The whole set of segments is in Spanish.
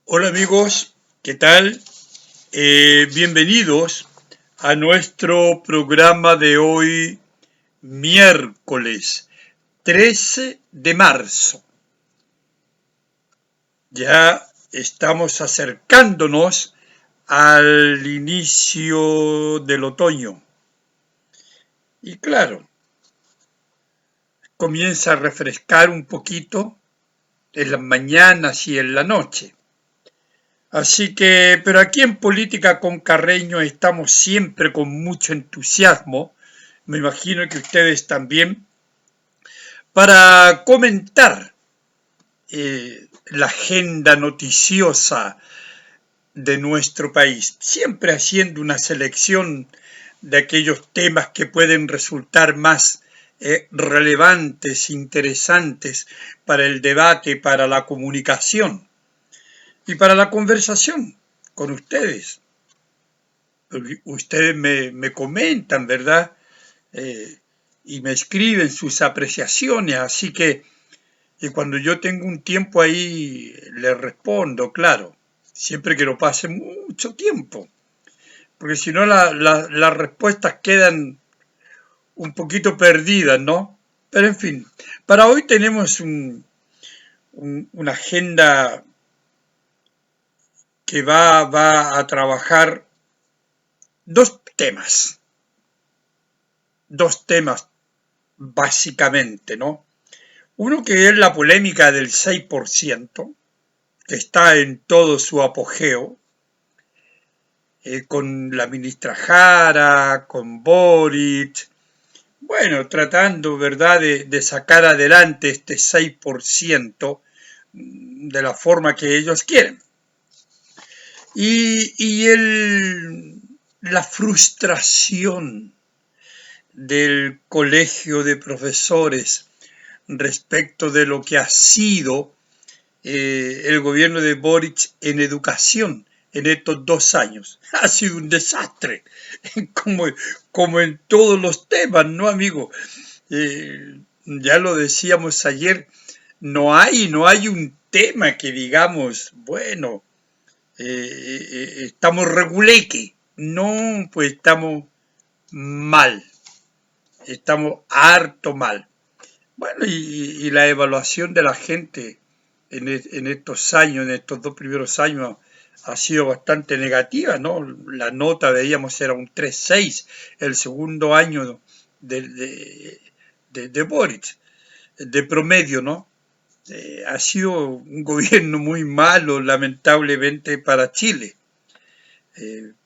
Hola amigos, ¿qué tal? Bienvenidos a nuestro programa de hoy, miércoles 13 de marzo. Ya estamos acercándonos al inicio del otoño. Y claro, comienza a refrescar un poquito en las mañanas y en la noche. Así que, pero aquí en Política con Carreño estamos siempre con mucho entusiasmo, me imagino que ustedes también, para comentar la agenda noticiosa de nuestro país, siempre haciendo una selección de aquellos temas que pueden resultar más relevantes, interesantes para el debate, para la comunicación y para la conversación con ustedes. Ustedes me comentan, ¿verdad? Eh, y me escriben sus apreciaciones, así que cuando yo tengo un tiempo ahí, les respondo, claro, siempre que no pase mucho tiempo, porque si no las respuestas quedan un poquito perdidas, ¿no? Pero en fin, para hoy tenemos una agenda que va a trabajar dos temas básicamente, ¿no? Uno que es la polémica del 6%, que está en todo su apogeo, con la ministra Jara, con Boric, bueno, tratando, ¿verdad?, de sacar adelante este 6% de la forma que ellos quieren. La frustración del colegio de profesores respecto de lo que ha sido el gobierno de Boric en educación en estos 2 años. Ha sido un desastre, como, como en todos los temas, ¿no, amigo? Ya lo decíamos ayer, no hay un tema que digamos, bueno, estamos reguleque. No, pues estamos mal, estamos harto mal. Bueno, y la evaluación de la gente en estos años, en estos 2 primeros años, ha sido bastante negativa, ¿no? La nota, veíamos, era un 3,6 el segundo año de Boric, de promedio, ¿no? Ha sido un gobierno muy malo, lamentablemente, para Chile.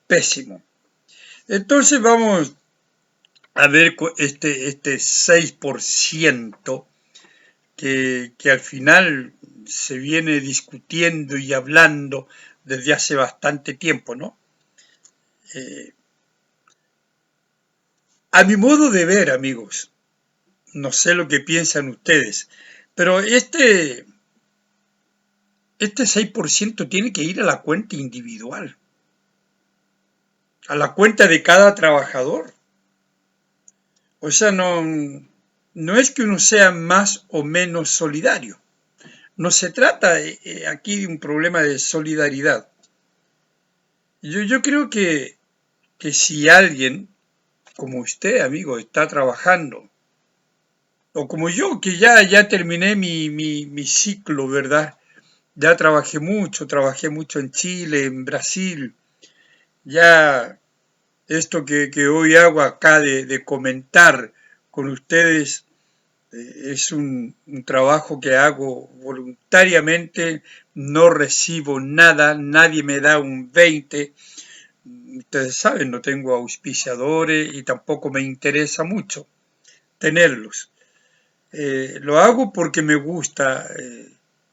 Pésimo. Entonces vamos a ver este 6% que al final se viene discutiendo y hablando desde hace bastante tiempo, ¿no? A mi modo de ver, amigos, no sé lo que piensan ustedes, pero este 6% tiene que ir a la cuenta individual, a la cuenta de cada trabajador. O sea, no es que uno sea más o menos solidario. No se trata aquí de un problema de solidaridad. Yo creo que si alguien, como usted, amigo, está trabajando, o como yo, que ya terminé mi ciclo, ¿verdad? Ya trabajé mucho en Chile, en Brasil, ya esto que hoy hago acá de comentar con ustedes es un trabajo que hago voluntariamente, no recibo nada, nadie me da un 20. Ustedes saben, no tengo auspiciadores y tampoco me interesa mucho tenerlos. Lo hago porque me gusta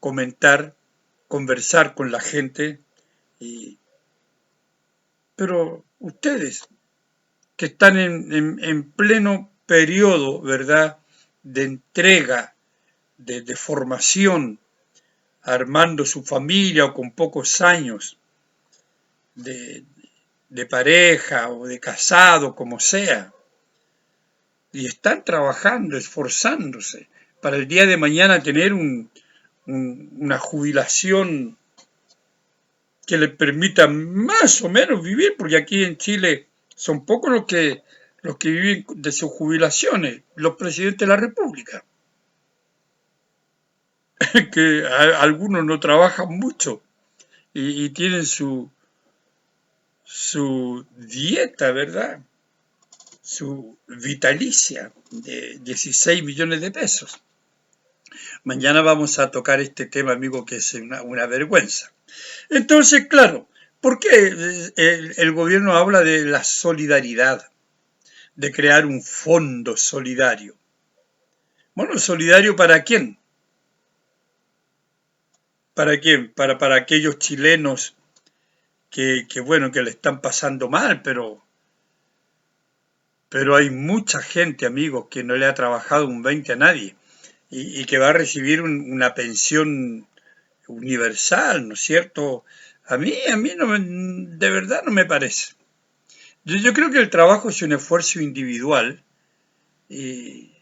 comentar, conversar con la gente, y, pero ustedes que están en pleno periodo, ¿verdad?, de entrega, de formación, armando su familia o con pocos años de, de pareja o de casado, como sea, y están trabajando, esforzándose para el día de mañana tener una jubilación que les permita más o menos vivir, porque aquí en Chile son pocos los que viven de sus jubilaciones, los presidentes de la República, que algunos no trabajan mucho y tienen su dieta, ¿verdad? Su vitalicia de 16 millones de pesos. Mañana vamos a tocar este tema, amigo, que es una vergüenza. Entonces, claro, ¿por qué el gobierno habla de la solidaridad, de crear un fondo solidario? Bueno, ¿solidario para quién? ¿Para quién? Para aquellos chilenos bueno, que le están pasando mal, pero hay mucha gente, amigos, que no le ha trabajado un 20 a nadie y que va a recibir una pensión universal, ¿no es cierto? A mí no de verdad no me parece. Yo creo que el trabajo es un esfuerzo individual y,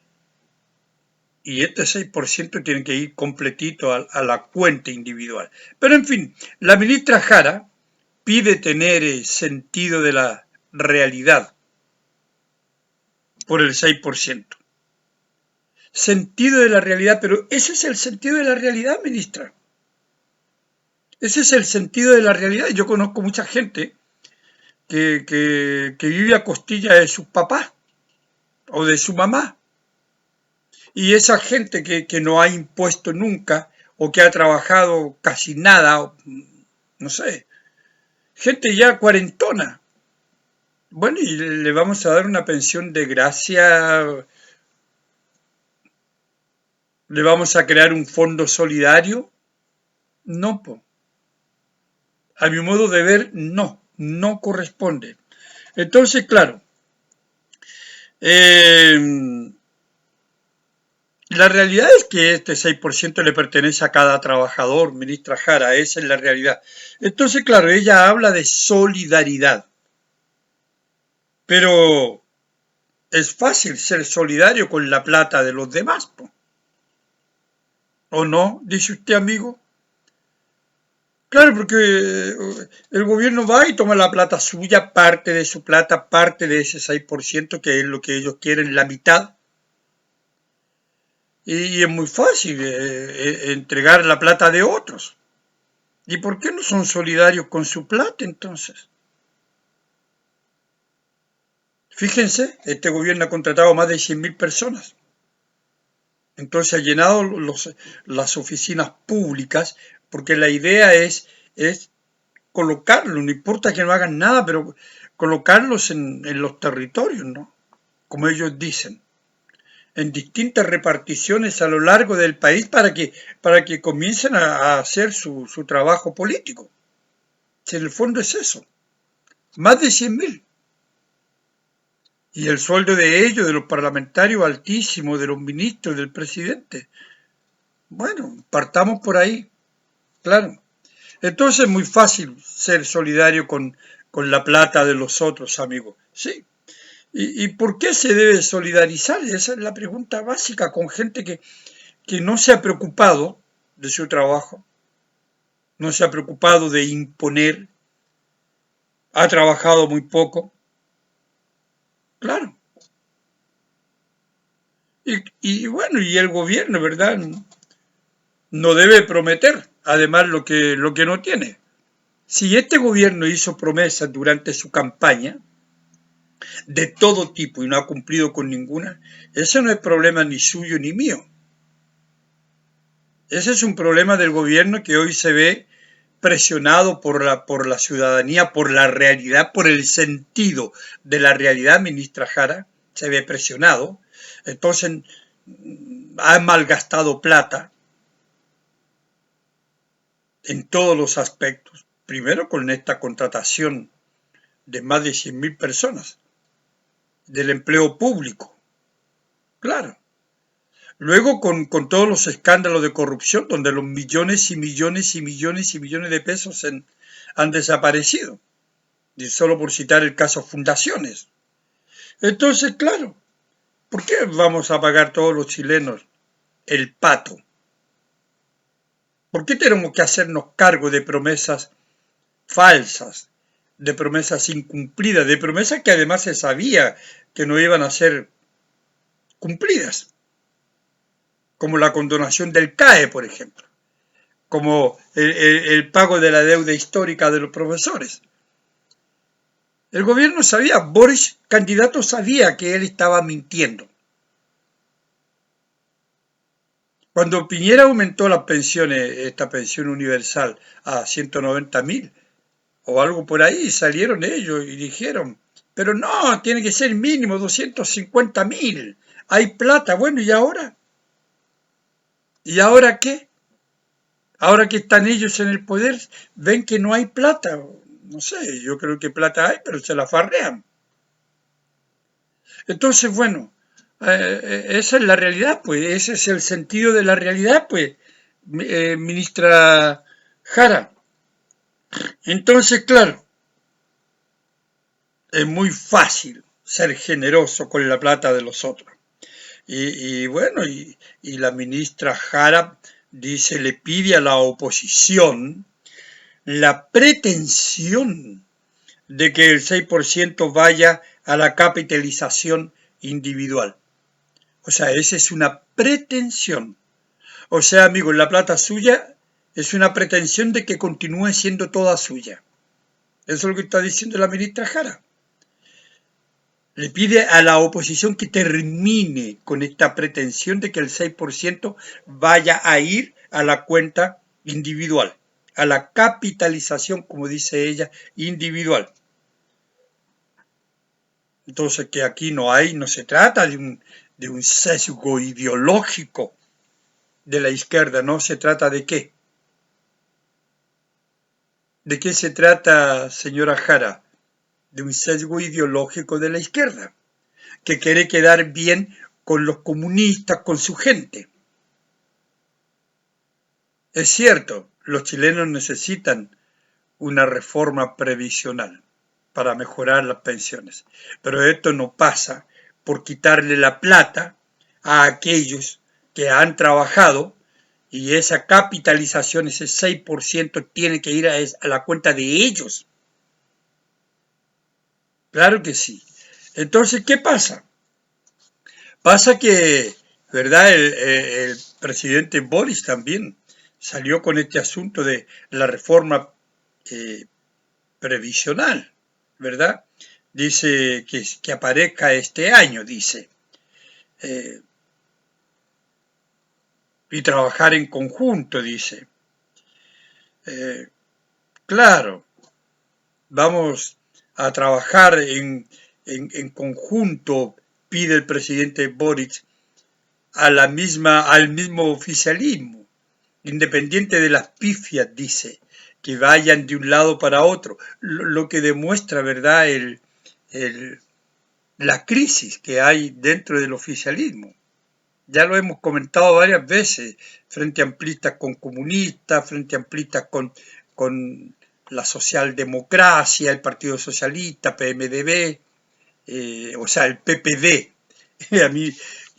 y este 6% tiene que ir completito a la cuenta individual. Pero en fin, la ministra Jara pide tener sentido de la realidad por el 6%. Sentido de la realidad, pero ese es el sentido de la realidad, ministra. Ese es el sentido de la realidad. Yo conozco mucha gente que vive a costilla de sus papás o de su mamá. Y esa gente que no ha impuesto nunca o que ha trabajado casi nada, no sé, gente ya cuarentona. Bueno, y le vamos a dar una pensión de gracia, le vamos a crear un fondo solidario. No, po. A mi modo de ver, no corresponde. Entonces, claro, la realidad es que este 6% le pertenece a cada trabajador, ministra Jara, esa es la realidad. Entonces, claro, ella habla de solidaridad, pero es fácil ser solidario con la plata de los demás, ¿o no? Dice usted, amigo. Claro, porque el gobierno va y toma la plata suya, parte de su plata, parte de ese 6%, que es lo que ellos quieren, la mitad. Y es muy fácil entregar la plata de otros. ¿Y por qué no son solidarios con su plata entonces? Fíjense, este gobierno ha contratado más de 100.000 personas. Entonces ha llenado las oficinas públicas porque la idea es colocarlos, no importa que no hagan nada, pero colocarlos en los territorios, ¿no? Como ellos dicen, en distintas reparticiones a lo largo del país para que comiencen a hacer su trabajo político. Si en el fondo es eso, más de 100.000. Y el sueldo de ellos, de los parlamentarios, altísimo, de los ministros, del presidente. Bueno, partamos por ahí, claro. Entonces es muy fácil ser solidario con la plata de los otros, amigos. Sí. ¿Y por qué se debe solidarizar? Esa es la pregunta básica con gente que no se ha preocupado de su trabajo, no se ha preocupado de imponer, ha trabajado muy poco. Claro. Y bueno, y el gobierno, ¿verdad? No debe prometer, además, lo que no tiene. Si este gobierno hizo promesas durante su campaña, de todo tipo, y no ha cumplido con ninguna, ese no es problema ni suyo ni mío. Ese es un problema del gobierno que hoy se ve presionado por la ciudadanía, por la realidad, por el sentido de la realidad, ministra Jara, se ve presionado. Entonces, ha malgastado plata en todos los aspectos. Primero con esta contratación de más de 100.000 personas del empleo público. Claro. Luego con todos los escándalos de corrupción, donde los millones y millones y millones y millones de pesos han desaparecido. Y solo por citar el caso Fundaciones. Entonces, claro, ¿por qué vamos a pagar todos los chilenos el pato? ¿Por qué tenemos que hacernos cargo de promesas falsas, de promesas incumplidas, de promesas que además se sabía que no iban a ser cumplidas, como la condonación del CAE, por ejemplo, como el pago de la deuda histórica de los profesores. El gobierno sabía, Boris, candidato, sabía que él estaba mintiendo. Cuando Piñera aumentó las pensiones, esta pensión universal, a 190.000 o algo por ahí, salieron ellos y dijeron, pero no, tiene que ser mínimo 250.000. Hay plata, bueno, ¿y ahora? ¿Y ahora qué? Ahora que están ellos en el poder, ven que no hay plata. No sé, yo creo que plata hay, pero se la farrean. Entonces, bueno, esa es la realidad, pues, ese es el sentido de la realidad, pues, ministra Jara. Entonces, claro, es muy fácil ser generoso con la plata de los otros. Y bueno, y la ministra Jara dice, le pide a la oposición la pretensión de que el 6% vaya a la capitalización individual. O sea, esa es una pretensión. O sea, amigos, la plata suya es una pretensión de que continúe siendo toda suya. Eso es lo que está diciendo la ministra Jara. Le pide a la oposición que termine con esta pretensión de que el 6% vaya a ir a la cuenta individual, a la capitalización, como dice ella, individual. Entonces, que aquí no se trata de un sesgo ideológico de la izquierda, ¿no? Se trata de qué. ¿De qué se trata, señora Jara? De un sesgo ideológico de la izquierda, que quiere quedar bien con los comunistas, con su gente. Es cierto, los chilenos necesitan una reforma previsional para mejorar las pensiones, pero esto no pasa por quitarle la plata a aquellos que han trabajado y esa capitalización, ese 6%, tiene que ir a la cuenta de ellos. Claro que sí. Entonces, ¿qué pasa? Pasa que, ¿verdad? El presidente Boris también salió con este asunto de la reforma previsional, ¿verdad? Dice que aparezca este año, dice. Y trabajar en conjunto, dice. Claro, vamos a trabajar en conjunto, pide el presidente Boric, al mismo oficialismo, independiente de las pifias, dice, que vayan de un lado para otro, lo que demuestra, ¿verdad?, la crisis que hay dentro del oficialismo. Ya lo hemos comentado varias veces, frente amplistas con comunistas, frente amplistas con la socialdemocracia, el Partido Socialista, PMDB, o sea, el PPD. A mí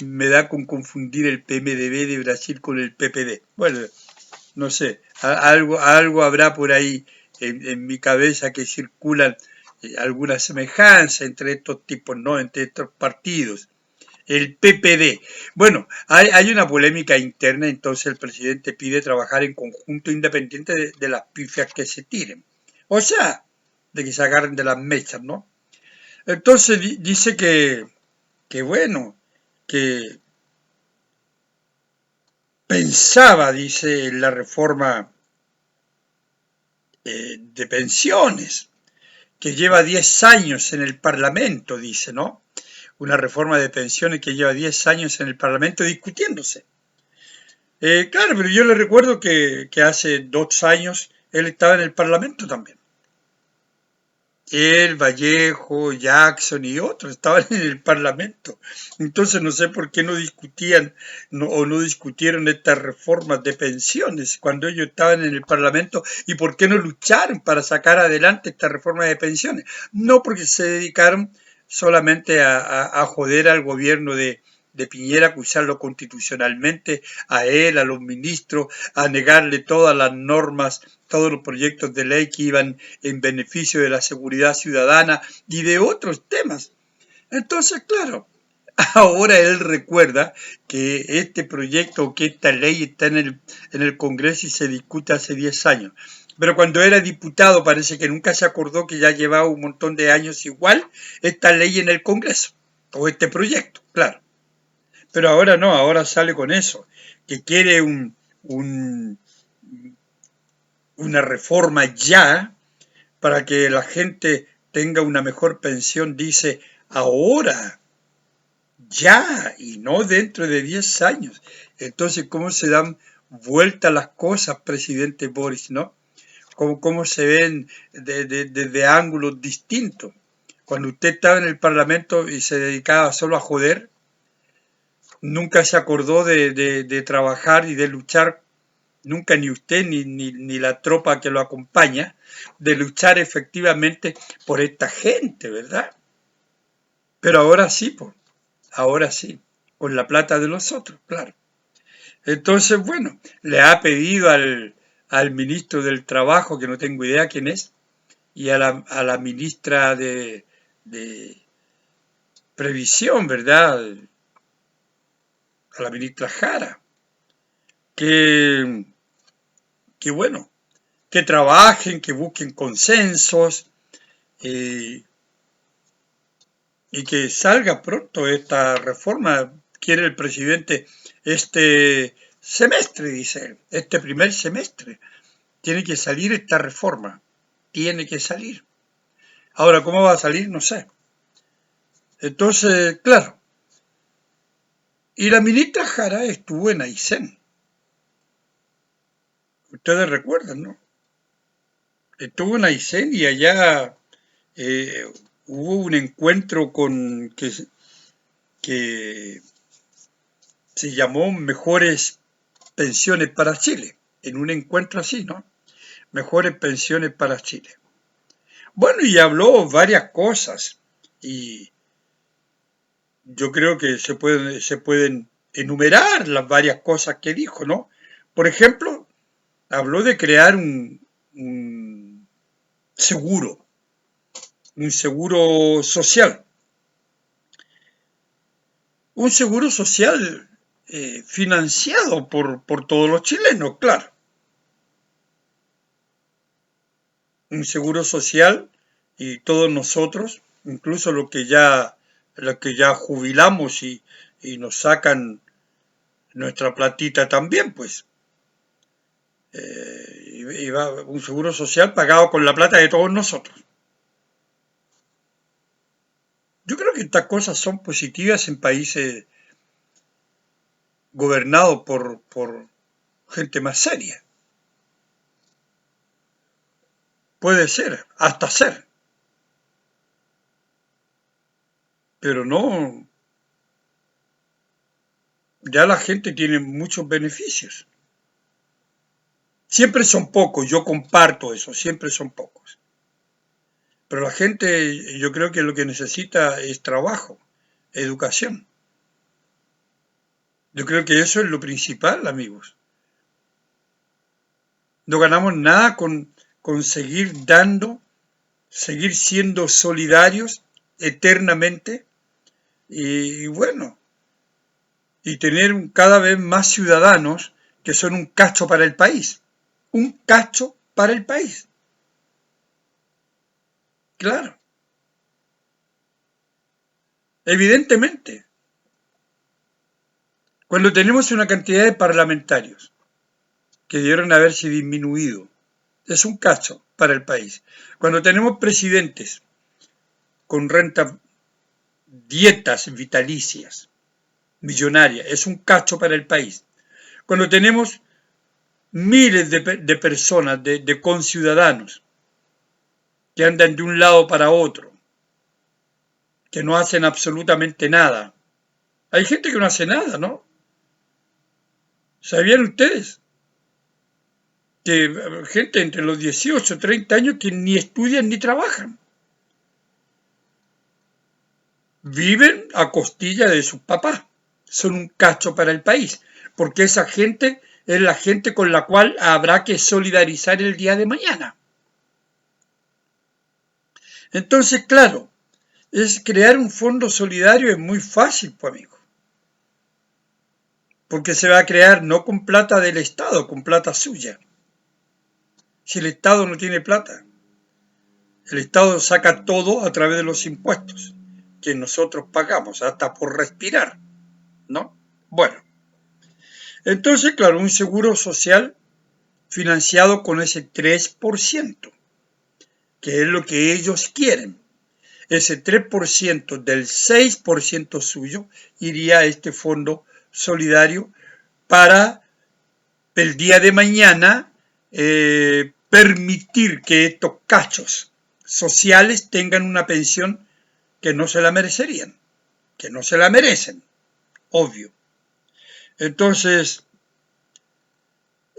me da con confundir el PMDB de Brasil con el PPD. Bueno, no sé, algo habrá por ahí en mi cabeza que circulan alguna semejanza entre estos tipos, ¿no? Entre estos partidos. El PPD. Bueno, hay una polémica interna, entonces el presidente pide trabajar en conjunto independiente de las pifias que se tiren. O sea, de que se agarren de las mechas, ¿no? Entonces dice que bueno, que pensaba, dice, en la reforma de pensiones, que lleva 10 años en el Parlamento, dice, ¿no? Una reforma de pensiones que lleva 10 años en el Parlamento discutiéndose. Claro, pero yo le recuerdo que hace 2 años él estaba en el Parlamento también. Él, Vallejo, Jackson y otros estaban en el Parlamento. Entonces no sé por qué no discutían o no discutieron estas reformas de pensiones cuando ellos estaban en el Parlamento y por qué no lucharon para sacar adelante esta reforma de pensiones. No porque se dedicaron solamente a joder al gobierno de de Piñera, acusarlo constitucionalmente, a él, a los ministros, a negarle todas las normas, todos los proyectos de ley que iban en beneficio de la seguridad ciudadana y de otros temas. Entonces, claro, ahora él recuerda que este proyecto, que esta ley está en el Congreso y se discute hace 10 años. Pero cuando era diputado parece que nunca se acordó que ya llevaba un montón de años igual esta ley en el Congreso, o este proyecto, claro. Pero ahora no, ahora sale con eso, que quiere una reforma ya para que la gente tenga una mejor pensión, dice ahora, ya, y no dentro de 10 años. Entonces, ¿cómo se dan vuelta las cosas, presidente Boris, no? ¿Cómo se ven desde ángulos distintos? Cuando usted estaba en el Parlamento y se dedicaba solo a joder, nunca se acordó de trabajar y de luchar, nunca ni usted ni la tropa que lo acompaña, de luchar efectivamente por esta gente, ¿verdad? Pero ahora sí, pues, ahora sí, con la plata de los otros, claro. Entonces, bueno, le ha pedido al ministro del Trabajo, que no tengo idea quién es, y a la ministra de Previsión, ¿verdad? A la ministra Jara, que, que bueno, que trabajen, que busquen consensos y que salga pronto esta reforma. Quiere el presidente este semestre, dice, este primer semestre. Tiene que salir esta reforma, tiene que salir. Ahora, ¿cómo va a salir? No sé. Entonces, claro. Y la ministra Jara estuvo en Aysén. Ustedes recuerdan, ¿no? Estuvo en Aysén y allá hubo un encuentro que se llamó Mejores Pensiones para Chile. En un encuentro así, ¿no? Mejores Pensiones para Chile. Bueno, y habló varias cosas. Y yo creo que se pueden enumerar las varias cosas que dijo, ¿no? Por ejemplo, habló de crear un seguro social. Un seguro social financiado por todos los chilenos, claro. Un seguro social y todos nosotros, incluso los que ya jubilamos y nos sacan nuestra platita también, pues. Un seguro social pagado con la plata de todos nosotros. Yo creo que estas cosas son positivas en países gobernados por gente más seria. Puede ser, hasta ser. Pero no, ya la gente tiene muchos beneficios. Siempre son pocos, yo comparto eso, siempre son pocos. Pero la gente, yo creo que lo que necesita es trabajo, educación. Yo creo que eso es lo principal, amigos. No ganamos nada con seguir dando, seguir siendo solidarios eternamente y bueno, y tener cada vez más ciudadanos que son un cacho para el país. Un cacho para el país. Claro. Evidentemente. Cuando tenemos una cantidad de parlamentarios que debieron haberse disminuido, es un cacho para el país. Cuando tenemos presidentes con rentas, dietas vitalicias, millonarias, es un cacho para el país. Cuando tenemos miles de personas, de conciudadanos, que andan de un lado para otro, que no hacen absolutamente nada. Hay gente que no hace nada, ¿no? ¿Sabían ustedes? Que gente entre los 18 y 30 años que ni estudian ni trabajan. Viven a costilla de sus papás son un cacho para el país, porque esa gente es la gente con la cual habrá que solidarizar el día de mañana. Entonces, claro, es crear un fondo solidario es muy fácil, pues amigo, porque se va a crear no con plata del Estado, con plata suya. Si el Estado no tiene plata, el Estado saca todo a través de los impuestos que nosotros pagamos, hasta por respirar, ¿no? Bueno, entonces, claro, un seguro social financiado con ese 3%, que es lo que ellos quieren. Ese 3% del 6% suyo iría a este fondo solidario para el día de mañana permitir que estos cachos sociales tengan una pensión que no se la merecerían, que no se la merecen, obvio. Entonces,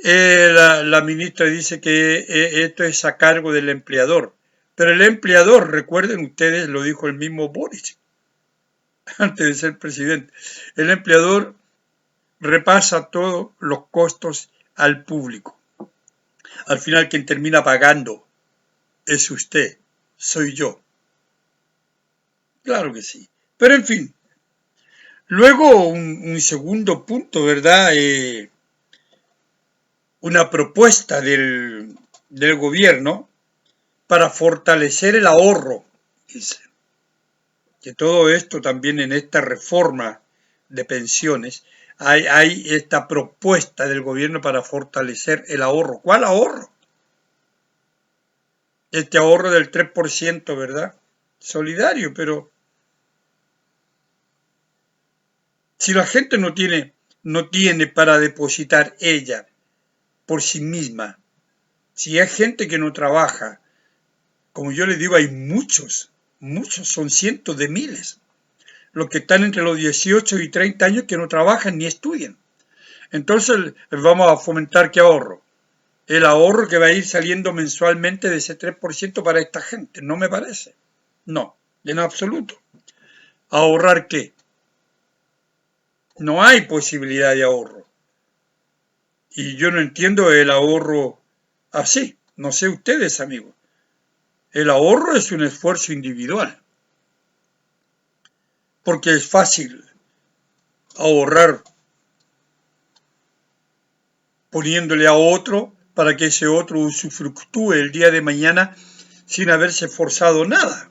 la ministra dice que esto es a cargo del empleador, pero el empleador, recuerden ustedes, lo dijo el mismo Boris antes de ser presidente, el empleador repasa todos los costos al público. Al final quien termina pagando es usted, soy yo. Claro que sí. Pero en fin, luego un segundo punto, ¿verdad? Una propuesta del gobierno para fortalecer el ahorro, dice. Que todo esto también en esta reforma de pensiones hay esta propuesta del gobierno para fortalecer el ahorro. ¿Cuál ahorro? Este ahorro del 3%, ¿verdad? Solidario, pero si la gente no tiene para depositar ella por sí misma, si hay gente que no trabaja, como yo les digo, hay muchos, son cientos de miles, los que están entre los 18 y 30 años que no trabajan ni estudian. Entonces vamos a fomentar ¿qué ahorro? El ahorro que va a ir saliendo mensualmente de ese 3% para esta gente, no me parece. No, en absoluto. ¿Ahorrar qué? No hay posibilidad de ahorro. Y yo no entiendo el ahorro así. No sé ustedes, amigos. El ahorro es un esfuerzo individual. Porque es fácil ahorrar poniéndole a otro para que ese otro usufructúe el día de mañana sin haberse forzado nada.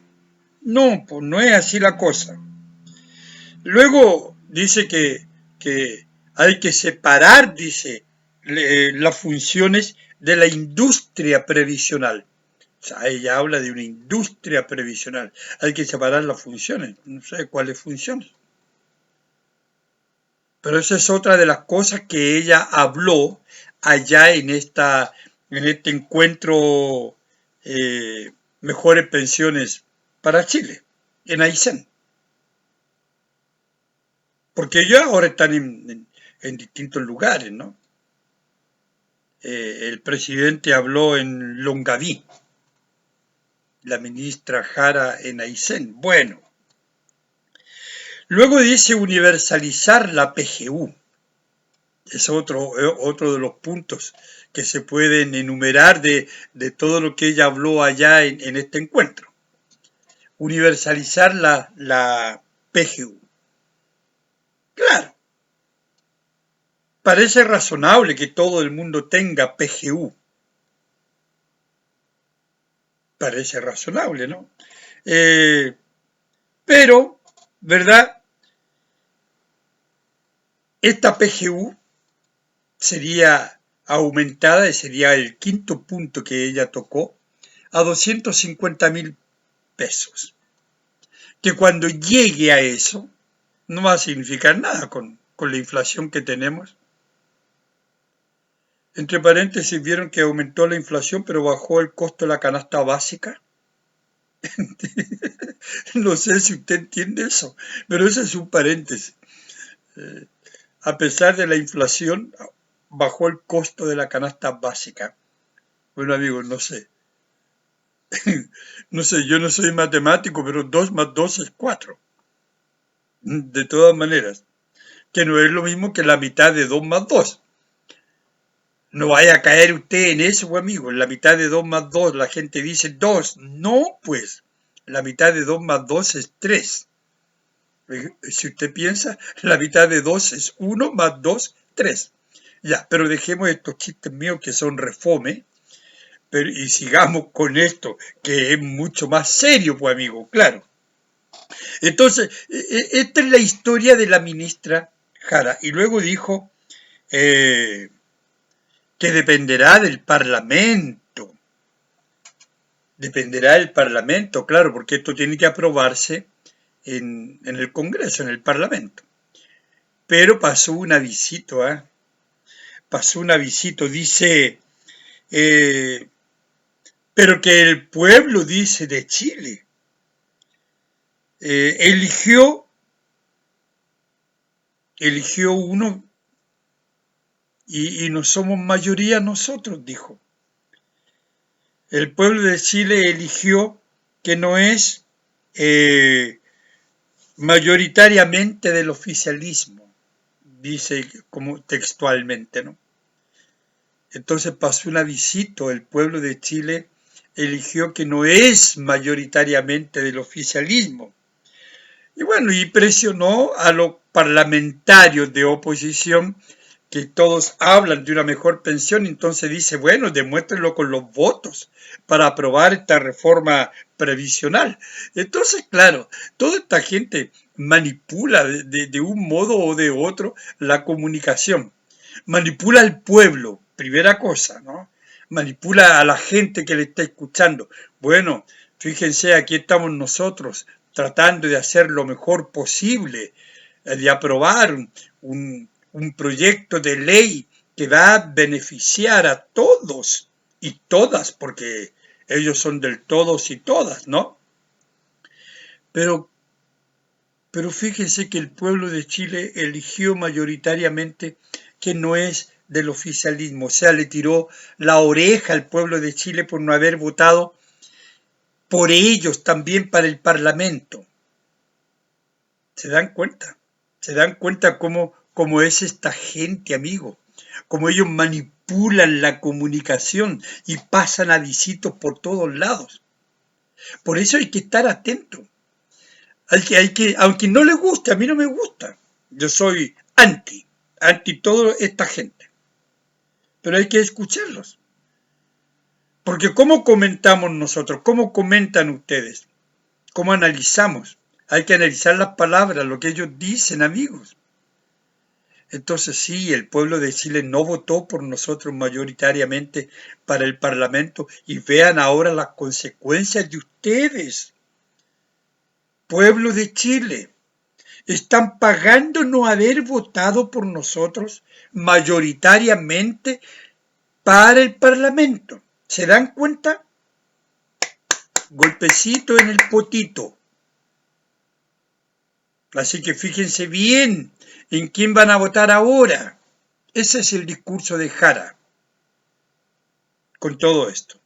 No, pues no es así la cosa. Luego dice que hay que separar, dice, las funciones de la industria previsional. O sea, ella habla de una industria previsional. Hay que separar las funciones. No sé cuáles funciones. Pero esa es otra de las cosas que ella habló allá en este encuentro Mejores Pensiones para Chile, en Aysén. Porque ellos ahora están en distintos lugares, ¿no? El presidente habló en Longaví, la ministra Jara en Aysén. Bueno, luego dice universalizar la PGU. Es otro de los puntos que se pueden enumerar de todo lo que ella habló allá en este encuentro. Universalizar la PGU. Claro, parece razonable que todo el mundo tenga PGU. Parece razonable, ¿no? Pero, ¿verdad? Esta PGU sería aumentada, y sería el quinto punto que ella tocó, a 250.000 pesos. Que cuando llegue a eso, no va a significar nada con la inflación que tenemos. Entre paréntesis, vieron que aumentó la inflación, pero bajó el costo de la canasta básica. No sé si usted entiende eso, pero ese es un paréntesis. A pesar de la inflación, bajó el costo de la canasta básica. Bueno, amigos, no sé. No sé, yo no soy matemático, pero 2 más 2 es 4. De todas maneras, que no es lo mismo que la mitad de 2 más 2. No vaya a caer usted en eso, amigo. En la mitad de 2 más 2 la gente dice 2. No, pues, la mitad de 2 más 2 es 3. Si usted piensa, la mitad de 2 es 1 más 2, 3. Ya, pero dejemos estos chistes míos que son refome, y sigamos con esto, que es mucho más serio, pues, amigo, claro. Entonces, esta es la historia de la ministra Jara. Y luego dijo que dependerá del Parlamento. Dependerá del Parlamento, claro, porque esto tiene que aprobarse en el Congreso, en el Parlamento. Pero pasó un avisito, pasó un avisito, dice, pero que el pueblo, dice, de Chile, eligió uno y no somos mayoría nosotros, dijo. El pueblo de Chile eligió que no es mayoritariamente del oficialismo, dice como textualmente, ¿no? Entonces pasó un avisito, el pueblo de Chile eligió que no es mayoritariamente del oficialismo. Y bueno, y presionó a los parlamentarios de oposición que todos hablan de una mejor pensión, entonces dice, bueno, demuéstrenlo con los votos para aprobar esta reforma previsional. Entonces, claro, toda esta gente manipula de un modo o de otro la comunicación, manipula al pueblo, primera cosa, ¿no? Manipula a la gente que le está escuchando. Bueno, fíjense, aquí estamos nosotros tratando de hacer lo mejor posible, de aprobar un proyecto de ley que va a beneficiar a todos y todas, porque ellos son del todos y todas, ¿no? Pero fíjense que el pueblo de Chile eligió mayoritariamente que no es del oficialismo, o sea, le tiró la oreja al pueblo de Chile por no haber votado por ellos también para el Parlamento. ¿Se dan cuenta? ¿Se dan cuenta cómo es esta gente, amigo? Cómo ellos manipulan la comunicación y pasan avisitos por todos lados. Por eso hay que estar atento. Aunque no les guste, a mí no me gusta. Yo soy anti toda esta gente. Pero hay que escucharlos. Porque ¿cómo comentamos nosotros? ¿Cómo comentan ustedes? ¿Cómo analizamos? Hay que analizar las palabras, lo que ellos dicen, amigos. Entonces sí, el pueblo de Chile no votó por nosotros mayoritariamente para el Parlamento y vean ahora las consecuencias de ustedes. Pueblo de Chile, están pagando no haber votado por nosotros mayoritariamente para el Parlamento. ¿Se dan cuenta? Golpecito en el potito. Así que fíjense bien en quién van a votar ahora. Ese es el discurso de Jara con todo esto.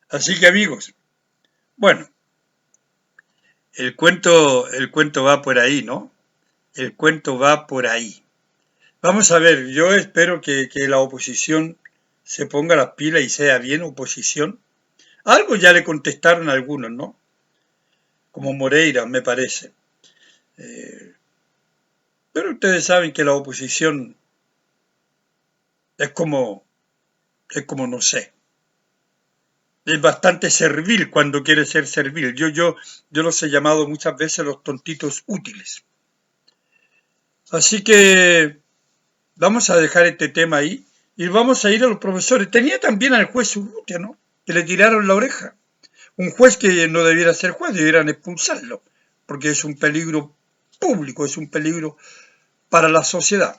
Así que amigos, bueno, el cuento va por ahí, ¿no? El cuento va por ahí. Vamos a ver, yo espero que la oposición se ponga las pilas y sea bien oposición. Algo ya le contestaron algunos, ¿no? Como Moreira, me parece. Pero ustedes saben que la oposición es como no sé. Es bastante servil cuando quiere ser servil. Yo los he llamado muchas veces los tontitos útiles. Así que vamos a dejar este tema ahí y vamos a ir a los profesores. Tenía también al juez Urrutia, ¿no? Que le tiraron la oreja. Un juez que no debiera ser juez, debieran expulsarlo, porque es un peligro público, es un peligro para la sociedad.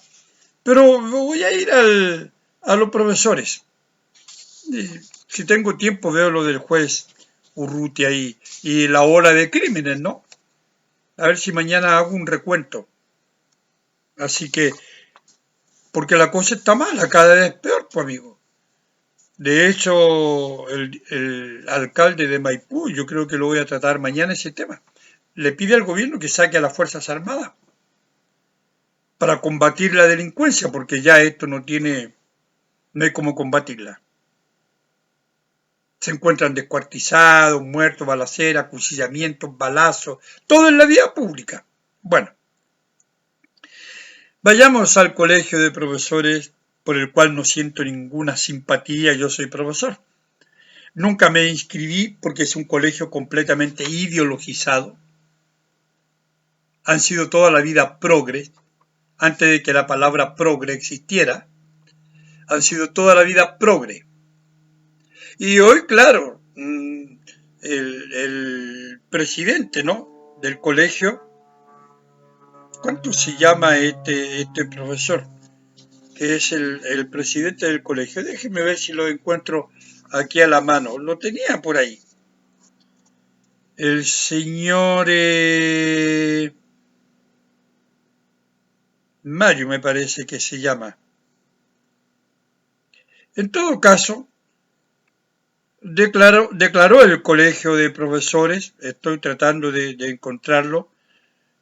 Pero voy a ir a los profesores. Si tengo tiempo veo lo del juez Urrutia y la ola de crímenes, ¿no? A ver si mañana hago un recuento. Así que, porque la cosa está mala, cada vez peor, pues amigo. De hecho, el alcalde de Maipú, yo creo que lo voy a tratar mañana ese tema, le pide al gobierno que saque a las Fuerzas Armadas. para combatir la delincuencia, porque ya esto no hay cómo combatirla. Se encuentran descuartizados, muertos, balaceras, acuchillamientos, balazos, todo en la vía pública. Bueno, vayamos al colegio de profesores por el cual no siento ninguna simpatía, yo soy profesor. Nunca me inscribí porque es un colegio completamente ideologizado. Han sido toda la vida progres, antes de que la palabra progre existiera. Han sido toda la vida progre. Y hoy, claro, el presidente, ¿no?, del colegio, ¿cuánto se llama este profesor? Que es el presidente del colegio. Déjeme ver si lo encuentro aquí a la mano. Lo tenía por ahí. El señor Mario, me parece que se llama. En todo caso, declaró el colegio de profesores, estoy tratando de encontrarlo,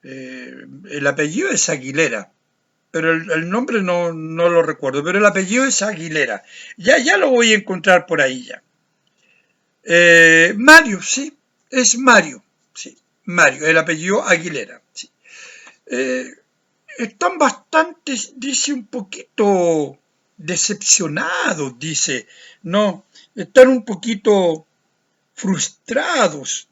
el apellido es Aguilera, pero el nombre no lo recuerdo, pero el apellido es Aguilera. Ya lo voy a encontrar por ahí ya. Mario, sí, es Mario, sí, Mario, el apellido Aguilera, sí. Están bastante, dice, un poquito decepcionados, dice, no, están un poquito frustrados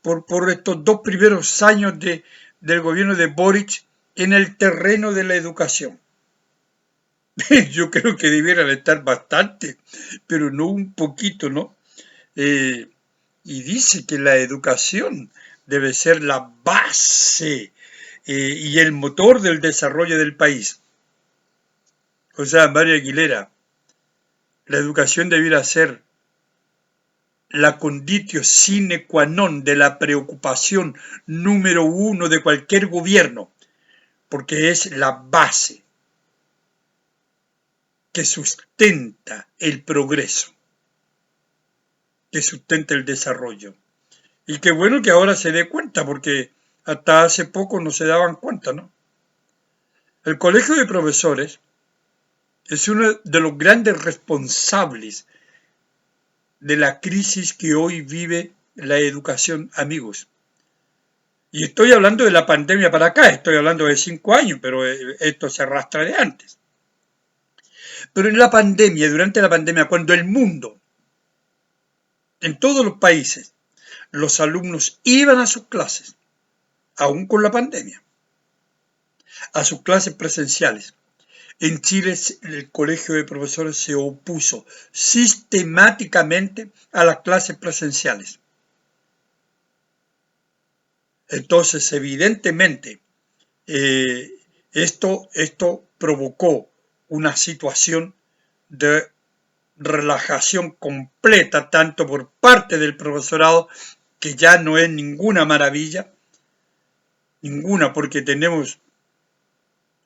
por estos 2 primeros años del gobierno de Boric en el terreno de la educación. Yo creo que debieran estar bastante, pero no un poquito, ¿no? Y dice que la educación debe ser la base y el motor del desarrollo del país. O sea, Mario Aguilera, la educación debiera ser la conditio sine qua non de la preocupación número 1 de cualquier gobierno, porque es la base que sustenta el progreso, que sustenta el desarrollo. Y qué bueno que ahora se dé cuenta, porque hasta hace poco no se daban cuenta, ¿no? El colegio de profesores es uno de los grandes responsables de la crisis que hoy vive la educación, amigos. Y estoy hablando de la pandemia para acá, estoy hablando de 5 años, pero esto se arrastra de antes. Pero en la pandemia, durante la pandemia, cuando el mundo, en todos los países, los alumnos iban a sus clases, aún con la pandemia, a sus clases presenciales. En Chile, el colegio de profesores se opuso sistemáticamente a las clases presenciales. Entonces, evidentemente, esto provocó una situación de relajación completa, tanto por parte del profesorado, que ya no es ninguna maravilla, ninguna, porque tenemos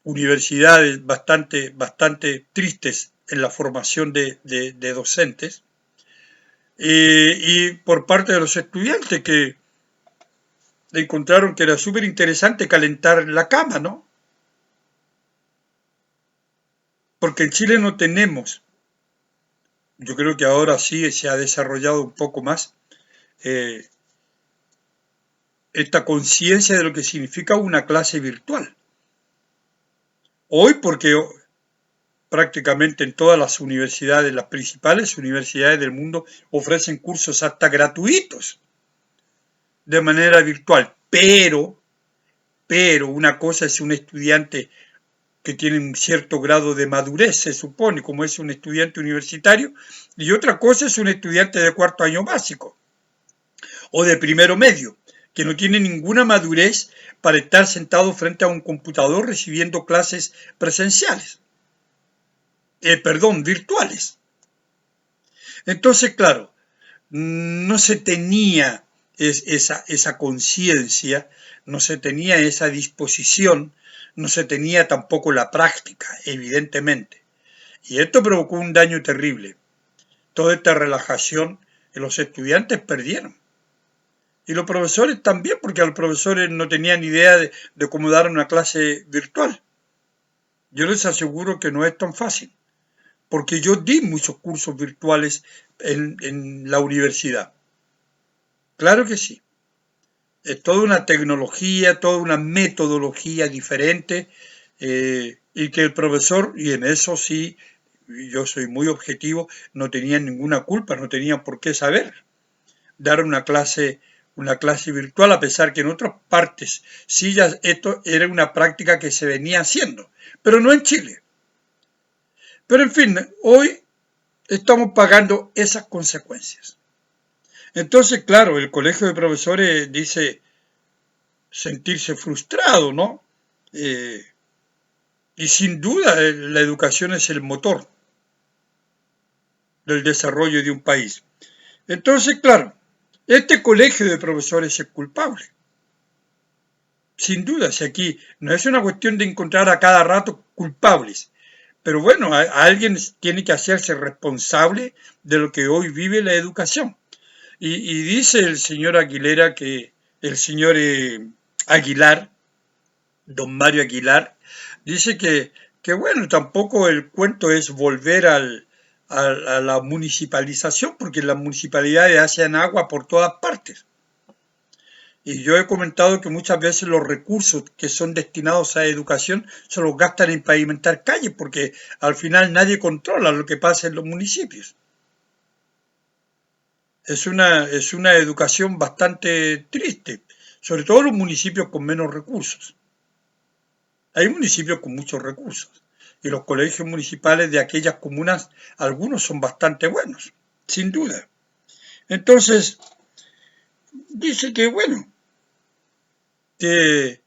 universidades bastante tristes en la formación de docentes, y por parte de los estudiantes, que encontraron que era súper interesante calentar la cama, ¿no? Porque en Chile no tenemos, yo creo que ahora sí se ha desarrollado un poco más, esta conciencia de lo que significa una clase virtual. Hoy, porque prácticamente en todas las universidades, las principales universidades del mundo, ofrecen cursos hasta gratuitos de manera virtual, pero una cosa es un estudiante que tiene un cierto grado de madurez, se supone, como es un estudiante universitario, y otra cosa es un estudiante de 4º año básico o de primero medio, que no tiene ninguna madurez para estar sentado frente a un computador recibiendo clases presenciales, virtuales. Entonces, claro, no se tenía esa conciencia, no se tenía esa disposición, no se tenía tampoco la práctica, evidentemente. Y esto provocó un daño terrible. Toda esta relajación los estudiantes perdieron. Y los profesores también, porque los profesores no tenían idea de cómo dar una clase virtual. Yo les aseguro que no es tan fácil, porque yo di muchos cursos virtuales en la universidad. Claro que sí. Es toda una tecnología, toda una metodología diferente, y que el profesor, y en eso sí, yo soy muy objetivo, no tenía ninguna culpa, no tenía por qué saber dar una clase virtual, a pesar que en otras partes sí ya esto era una práctica que se venía haciendo, pero no en Chile. Pero en fin, hoy estamos pagando esas consecuencias. Entonces, claro, el colegio de profesores dice sentirse frustrado, ¿no? Eh, y sin duda la educación es el motor del desarrollo de un país. Entonces, claro, este colegio de profesores es culpable. Sin duda, si aquí no es una cuestión de encontrar a cada rato culpables, pero bueno, alguien tiene que hacerse responsable de lo que hoy vive la educación. Y dice el señor Aguilera que el señor Aguilar, don Mario Aguilar, dice que bueno, tampoco el cuento es volver a la municipalización, porque las municipalidades hacen agua por todas partes. Y yo he comentado que muchas veces los recursos que son destinados a educación se los gastan en pavimentar calles, porque al final nadie controla lo que pasa en los municipios. Es una educación bastante triste, sobre todo en los municipios con menos recursos. Hay municipios con muchos recursos y los colegios municipales de aquellas comunas, algunos son bastante buenos, sin duda. Entonces, dice que bueno, que,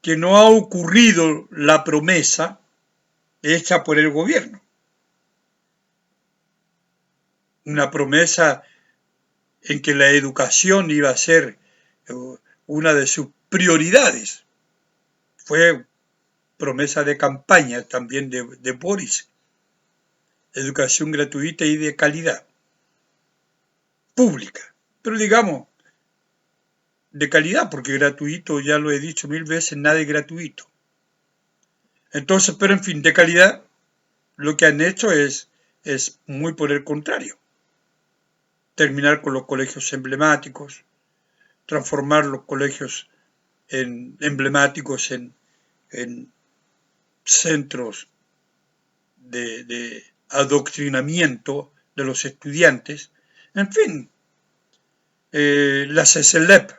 que no ha ocurrido la promesa hecha por el gobierno. Una promesa en que la educación iba a ser una de sus prioridades. Fue promesa de campaña también de Boris. Educación gratuita y de calidad. Pública. Pero digamos, de calidad, porque gratuito, ya lo he dicho 1000 veces, nada es gratuito. Entonces, pero en fin, de calidad, lo que han hecho es muy por el contrario. Terminar con los colegios emblemáticos, transformar los colegios emblemáticos en centros de adoctrinamiento de los estudiantes. En fin, la CECELEP,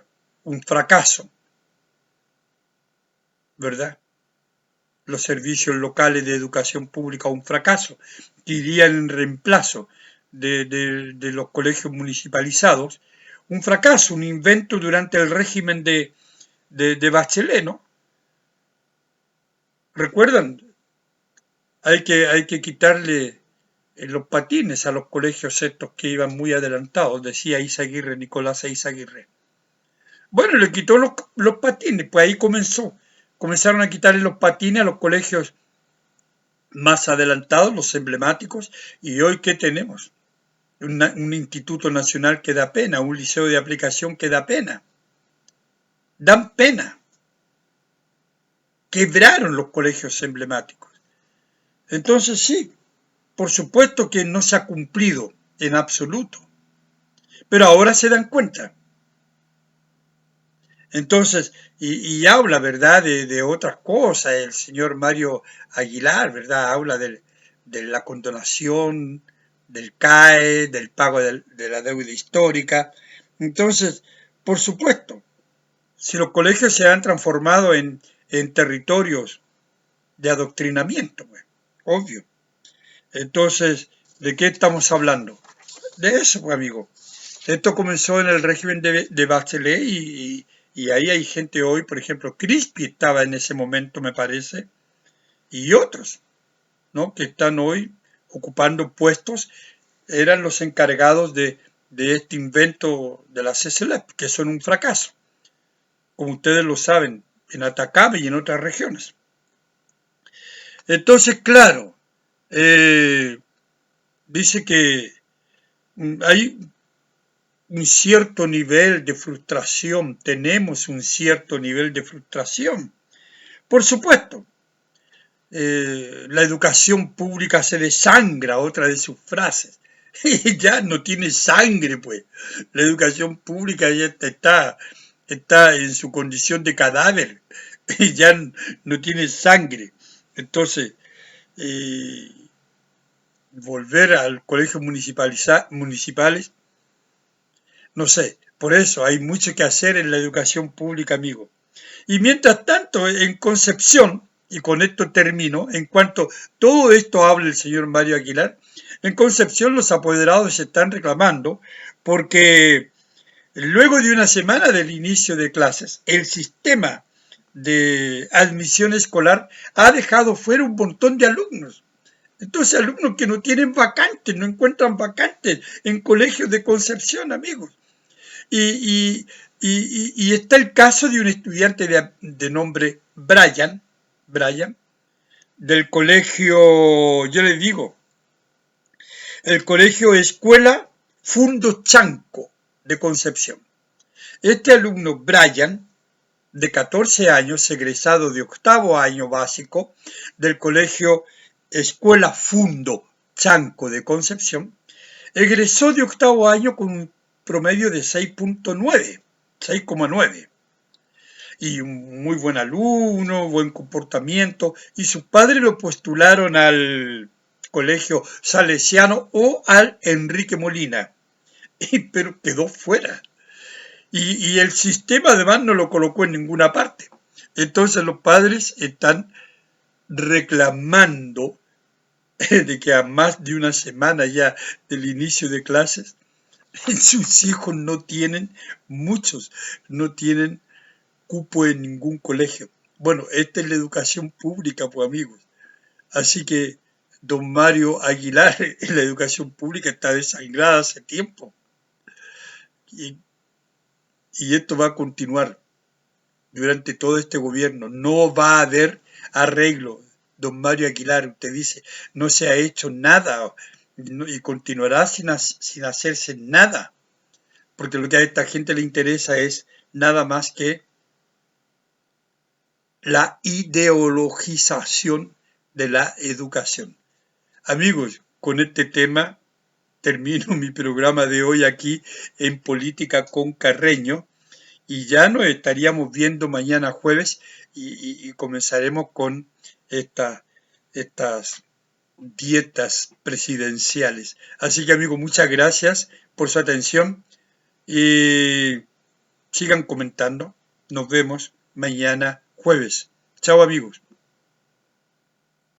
un fracaso, ¿verdad? Los servicios locales de educación pública, un fracaso, que irían en reemplazo de los colegios municipalizados, un fracaso, un invento durante el régimen de Bachelet, ¿no? ¿Recuerdan? Hay que quitarle los patines a los colegios estos que iban muy adelantados, decía Izaguirre, Nicolás Izaguirre. Bueno, le quitó los patines, pues ahí comenzaron a quitarle los patines a los colegios más adelantados, los emblemáticos, y hoy ¿qué tenemos? Un instituto nacional que da pena, un liceo de aplicación que da pena. Dan pena. Quebraron los colegios emblemáticos. Entonces sí, por supuesto que no se ha cumplido en absoluto, pero ahora se dan cuenta. Entonces, y habla, ¿verdad?, de otras cosas, el señor Mario Aguilar, ¿verdad?, habla de la condonación, del CAE, del pago de la deuda histórica. Entonces, por supuesto, si los colegios se han transformado en territorios de adoctrinamiento, pues, obvio. Entonces, ¿de qué estamos hablando? De eso, pues, amigo. Esto comenzó en el régimen de Bachelet y ahí hay gente hoy, por ejemplo, Crispi estaba en ese momento, me parece, y otros, ¿no?, que están hoy ocupando puestos, eran los encargados de este invento de la CCLEP, que son un fracaso, como ustedes lo saben, en Atacama y en otras regiones. Entonces, claro, dice que hay un cierto nivel de frustración, tenemos un cierto nivel de frustración. Por supuesto, la educación pública se desangra, otra de sus frases. Ya no tiene sangre, pues. La educación pública ya está en su condición de cadáver. Ya no tiene sangre. Entonces, eh, volver al colegio municipales, no sé. Por eso hay mucho que hacer en la educación pública, amigo. Y mientras tanto, en Concepción, y con esto termino, en cuanto todo esto habla el señor Mario Aguilar, en Concepción los apoderados se están reclamando porque luego de una semana del inicio de clases, el sistema de admisión escolar ha dejado fuera un montón de alumnos. Entonces, alumnos que no tienen vacantes, no encuentran vacantes en colegios de Concepción, amigos. Y, y está el caso de un estudiante de nombre Brian, del colegio, yo le digo, el colegio Escuela Fundo Chanco de Concepción. Este alumno Brian, de 14 años, egresado de octavo año básico del colegio Escuela Fundo Chanco de Concepción, egresó de octavo año con un promedio de 6,9, y un muy buen alumno, buen comportamiento, y sus padres lo postularon al colegio salesiano o al Enrique Molina, pero quedó fuera. Y el sistema además no lo colocó en ninguna parte. Entonces los padres están reclamando de que a más de una semana ya del inicio de clases, sus hijos muchos no tienen cupo en ningún colegio. Bueno, esta es la educación pública, pues amigos. Así que don Mario Aguilar, en la educación pública está desangrada hace tiempo. Y, y esto va a continuar durante todo este gobierno. No va a haber arreglo. Don Mario Aguilar, usted dice, no se ha hecho nada y continuará sin hacerse nada. Porque lo que a esta gente le interesa es nada más que la ideologización de la educación. Amigos, con este tema termino mi programa de hoy aquí en Política con Carreño y ya nos estaríamos viendo mañana jueves y comenzaremos con estas dietas presidenciales. Así que amigos, muchas gracias por su atención y sigan comentando. Nos vemos mañana jueves. Chao amigos.